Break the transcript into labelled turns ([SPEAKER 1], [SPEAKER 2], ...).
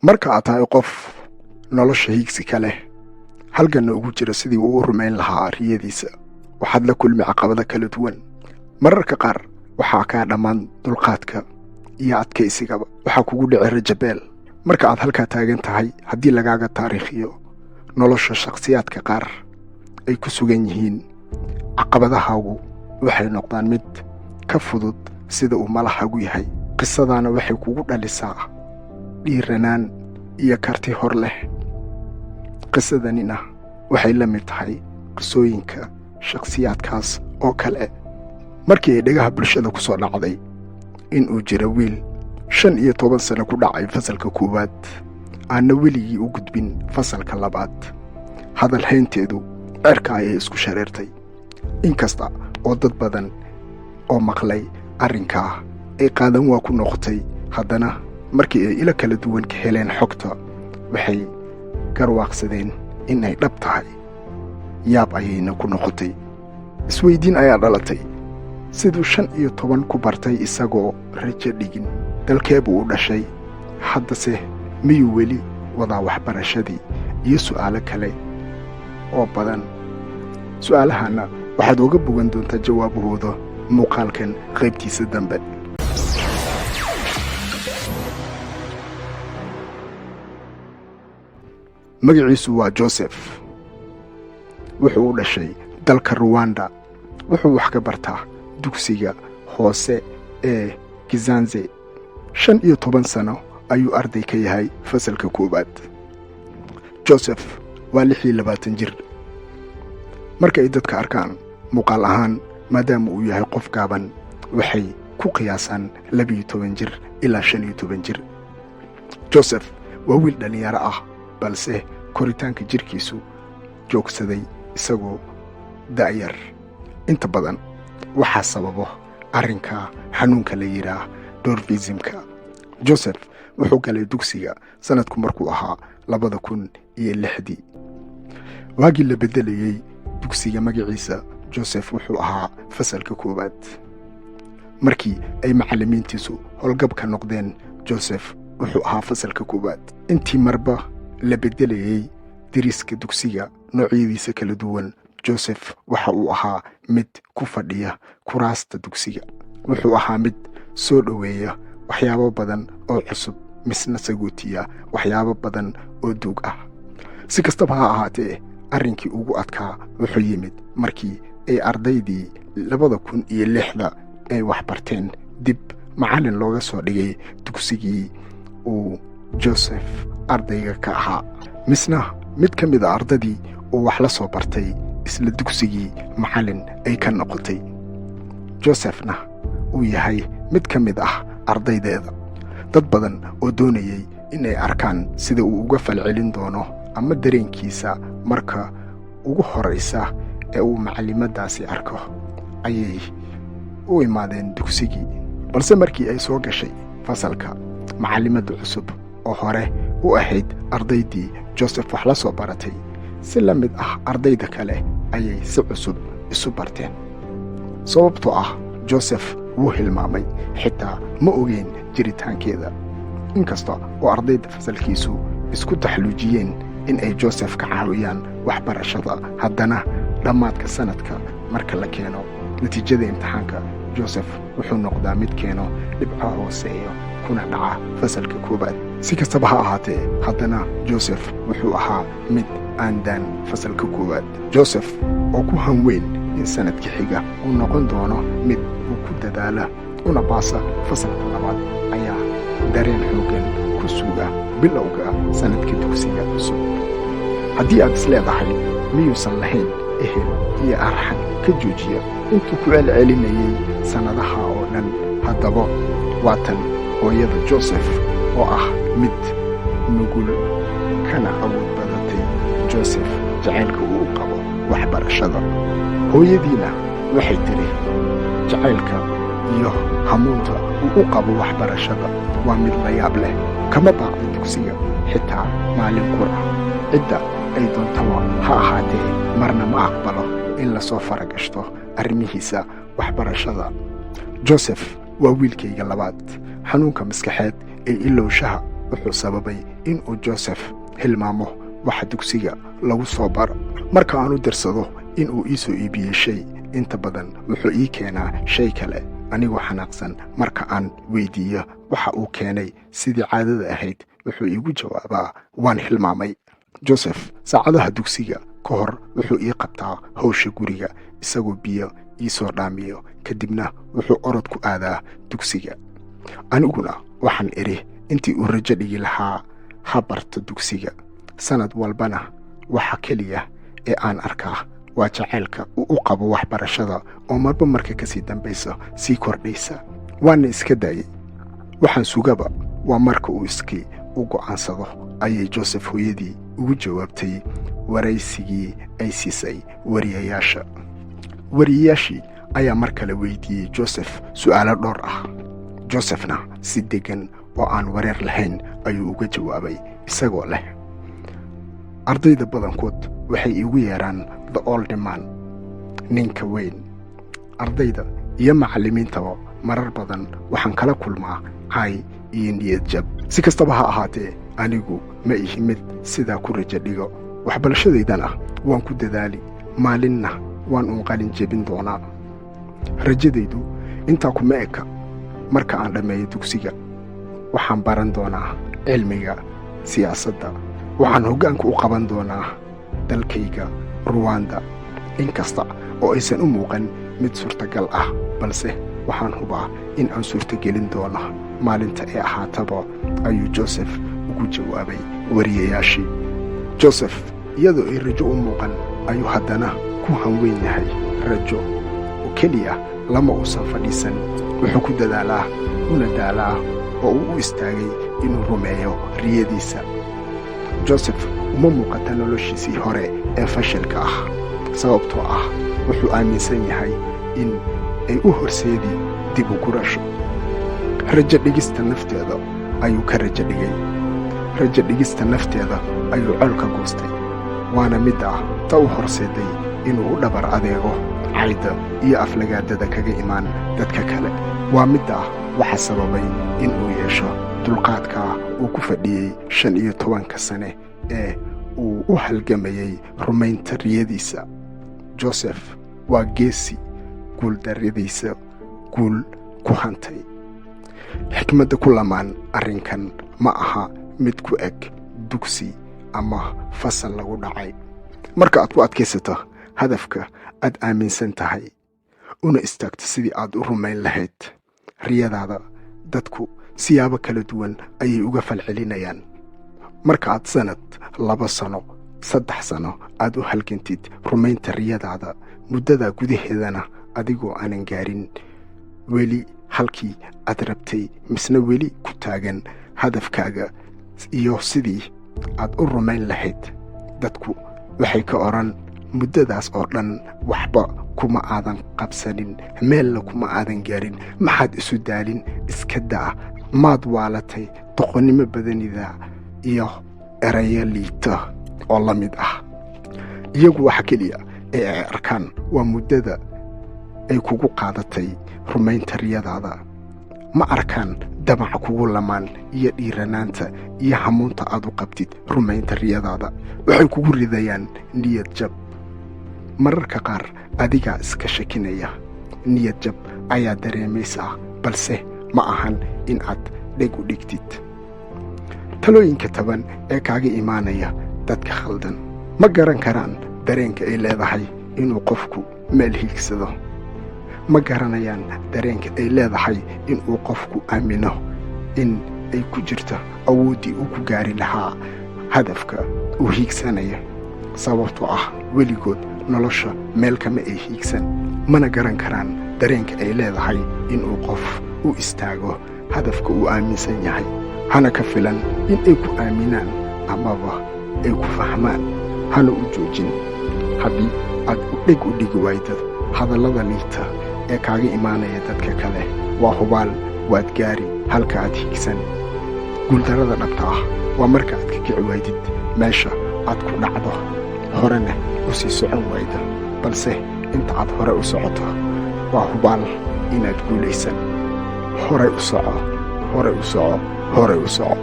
[SPEAKER 1] marka aad tahay qof nolosha hiigsi ka leh halganna ugu jira sidii uu u rumayn lahaa riyadiisa waxaad la kulmi caqabado kala duwan. mararka qaar waxaa kaa dhammaan dulqaadka iyo adkaysigaba. waxaa kugu dhici rajabeel marka aad halkaa taagan tahay. haddii lagaaga taariikhiyo nolosha shakhsiyaadka qaar ay ku sugan yihiin, caqabadahaagu waxay noqdaan mid ka fudud sida uu malahagu yahay. qisadaana waxay kugu dhalisaa dhiiranaan iyo karti hor leh. qisadanina waxay la mid tahay qisooyinka shakhsiyaadkaas oo kale. markii ay dhagaha bulshada ku soo dhacday in uu jira wiil 15 sano ku dhacay fasalka koowaad aanna weligii u gudbin fasalka labaad, hadal haynteedu cirka ayay isku shareertay. inkasta oo dad badan oo maqlay arrinkaa ay qaadan waa ku noqotay, haddana markii ay ila kala duwan ka heleen xogta waxay garwaaqsadeen in ay dhab tahay. yaab ayayna ku noqotay. isweydiin ayaa dhalatay siduu 15 ku bartay isagoo rajo dhigin. dalkeebuu u dhashay? haddase miyuu weli wadaa waxbarashadii? iyo su'aalo kale oo badan. su'aalahanna waxaad uga bogan doontaa jawaabahooda muuqaalkan qaybtiisa dambe. magaciisu waa Joseph. wuxuu u dhashay dalka Rwanda. wuxuu wax ka bartaa dugsiga hoose ee Kizanze. 15 sano ayuu arday ka yahay fasalka koowaad. Joseph waa 26 jir. marka ay dadka arkaan muuqaal ahaan, maadaama uu yahay qof gaaban, waxay ku qiyaasaan 12 jir ilaa 15 jir. Joseph waa wiil dhalinyaro ah, balse koritaanka jirkiisu joogsaday isagoo da'yar. inta badan waxaa sababo arrinka xanuunka la yidhaah dwarfismka. Joseph wuxuu galay dugsiga sanadku markuu ahaa 2006. waagii la beddelayey dugsiga magaciisa Joseph wuxuu ahaa fasalka koowaad. markii ay macallimiintiisu howlgab ka noqdeen, Joseph wuxuu ahaa fasalka koowaad. intii marba la beddelayey deriska dugsiga noocyadiisa kala duwan, Joseph waxa uu ahaa mid ku fadhiya kuraasta dugsiga. wuxuu ahaa mid soo dhoweeya waxyaabo badan oo cusub, misna sagootiya waxyaabo badan oo duug ah. si kastaba ha ahaatee, arrinkii ugu adkaa wuxuu yimid markii ay ardaydii 2006 ay wax barteen dib macallin looga soo dhigay dugsigii uu Joseph ardayga ka ahaa, misna mid ka mid a ardadii uu wax la soo bartay isla dugsigii macallin ay ka noqotay. Josephna uu yahay mid ka mid ah ardaydeeda. dad badan oo doonayay inay arkaan sida uu uga falcelin doono ama dareenkiisa marka ugu horaysa ee uu macallimadaasi arko ayay u imaadeen dugsigii. balse markii ay soo gashay fasalka, macallimada cusub oo hore u ahayd ardaydii Joseph wax la soo baratay, si la mid ah ardayda kale ayay si cusub isu barteen. sababtoo ah Joseph wuu hilmaamay, xitaa ma ogeyn jiritaankeeda. inkasta oo ardayda fasalkiisu isku taxluujiyeen in ay Joseph ka caawiyaan waxbarashada, haddana dhammaadka sanadka marka la keeno natiijada imtixaanka, Joseph wuxuu noqdaa mid keeno dhibco hooseeyo kuna dhaca fasalka koowaad. si kastaba ha ahaatee, haddana Joseph wuxuu ahaa mid aan daan fasalka koowaad. Joseph oo ku hanweyn in sanadka xiga uu noqon doono mid uu ku dadaala una baasa fasalka labaad, ayaa dareen xooggan ku suga bilowga sanadka dugsiga cusub. haddii aad is leedahay miyuusan lahayn ehel iyo arxan ka joojiya intuu ku celcelinayay sannadaha oo dhan, haddaba waa tan hooyada Joseph oo ah mid nugul kana awood badatay Joseph jacaylka uu u qabo waxbarashada. hooyadiina waxay tiri jacaylka iyo hamuunta uu u qabo waxbarashada waa mid la yaab leh. kama baaqda dugsiga xitaa maalin qura. cidda ay doontaba ha ahaatee, marna ma aqbalo in la soo faragashto arrimihiisa waxbarashada. Joseph waa wiilkayga labaad. xanuunka maskaxeed ee ilowshaha wuxuu sababay inuu Joseph hilmaamo waxa dugsiga lagu soo baro. Marka aan u dirsado inuu ii soo iibiyey shay, inta badan wuxuu ii keenaa shay kale anigoo xanaaqsan. Marka aan weydiiyo waxa uu keenay sidii caadada ahayd, wuxuu iigu jawaabaa, waan hilmaamay. Joseph saacadaha dugsiga ka hor wuxuu ii qabtaa hawsha guriga, isagoo biyo ii soo dhaamiyo, kadibna wuxuu orod ku aadaa dugsiga. Aniguna waxaan idhi intii uu rajo dhigi lahaa ha barto dugsiga. Sanad walbana waxa keliya ee aan arkaa waa jacaylka uu u qabo waxbarashada oo marba marka kasii dambaysa sii kordhaysa. Waana iska daayay. Waxaan sugaba waa marka uu iskii u go'aansado, ayay Joseph hooyadii ugu jawaabtay waraysigii ay siisay wariyayaasha. Wariyayaashii ayaa mar kale weydiiyey Joseph su'aalo dhowr ah. Josephna si degan oo aan wareer lahayn ayuu uga jawaabay, isagoo leh, ardayda badankood waxay iigu yeeraan the old man, ninka weyn. Ardayda iyo macallimiintaba marar badan waxaan kala kulmaa caay iyo niyad jab. Si kastaba ha ahaatee, anigu ma ihi mid sidaa ku rajo dhigo. Waxbarashadaydana waan ku dadaali, maalinna waan uun qalin jebin doonaa. Rajadaydu intaa kuma eka. Marka aan dhammeeyo dugsiga, waxaan baran doonaa cilmiga siyaasadda. Waxaan hoggaanka u qaban doonaa dalkayga Rwanda, inkasta oo aysan u muuqan mid suurtagal ah, balse waxaan hubaa in aan suurtagelin doono maalinta ee ahaataba, ayuu Joseph ugu jawaabay wariyayaashii. Joseph iyadoo ay rajo u muuqan ayuu haddana ku hanweyn yahay rajo oo keliya lama uusan fadhiisan. Wuxuu ku dadaalaa una daalaa oo uu u istaagay inuu rumeeyo riyadiisa. Joseph uma muuqata noloshiisii hore ee fashilka ah, sababtoo ah wuxuu aaminsan yahay in ay u horseedi dib u gurasho. Rajo dhigista nafteeda ayuu ka rajo dhigay. Rajo dhigista nafteeda ayuu colka goostay, waana midda ta u horseeday inuu u dhabar adeego cayda iyo aflagaadada kaga imaan dadka kale. Waa midda waxa sababay inuu yeesho dulqaadka uu ku fadhiyey 15 sane ee uu u halgamayey rumaynta riyadiisa. Joseph waa geesi guuldarradiisa guul ku hantay. Xikmadda ku lamaan arrinkan ma aha mid ku eg dugsi ama fasal lagu dhacay. Marka aad ku adkaysato hadafka aad aaminsan tahay, una istaagto sidii aad u rumayn lahayd riyadaada, dadku siyaabo kala duwan ayay uga falcelinayaan. Marka aad sanad, 2 sano, 3 sano aad u halgantid rumaynta riyadaada, muddada gudaheedana adigoo aanan gaarin weli halkii aad rabtay, misna weli ku taagan hadafkaaga iyo sidii aad u rumayn lahayd, dadku waxay ka oran, muddadaas oo dhan waxba kuma aadan qabsanin, meelna kuma aadan gaarin, maxaad isu daalin, iska daa, maad waalatay, doqonnimo badanida iyo erayo liita oo la mid ah. Iyagu waxa keliya ee ay arkaan waa muddada ay kugu qaadatay rumaynta riyadaada. Ma arkaan damaca kugu lamaan iyo dhiiranaanta iyo hamuunta aad u qabtid rumaynta riyadaada. Waxay kugu ridayaan niyad jab. Mararka qaar adigaa iska shakinaya. Niyad jab ayaa dareemaysaa, balse ma ahan in aad dheg u dhigtid. Talooyinka taban ee kaaga imaanaya dadka khaldan ma garan karaan dareenka ay leedahay inuu qofku meel hiigsado. Ma garanayaan dareenka ay leedahay inuu qofku aamino in ay ku jirto awooddii uu ku gaari lahaa hadafka uu hiigsanaya. Sababtoo ah weligood nolosha meel kama ay hiigsan. Mana garan karaan dareenka ay leedahay inuu qof u istaago hadafka uu aaminsan yahay. Hana ka filan in ay ku aaminaan amaba ay ku fahmaan. Hana u joojin. Haddii aad u dheg u dhigi waydad hadallada liita ee kaaga imaanaya dadka kale, waa hubaal waad gaari halka aad hiigsan. Guuldarrada dhabta ah waa marka aad ka kici waydid meesha aad ku dhacdo, horena u sii socon wayda. Balse inta aad hore u socoto, waa hubaal inaad guulaysan. Hore u soco, hore u soco, hore u soco.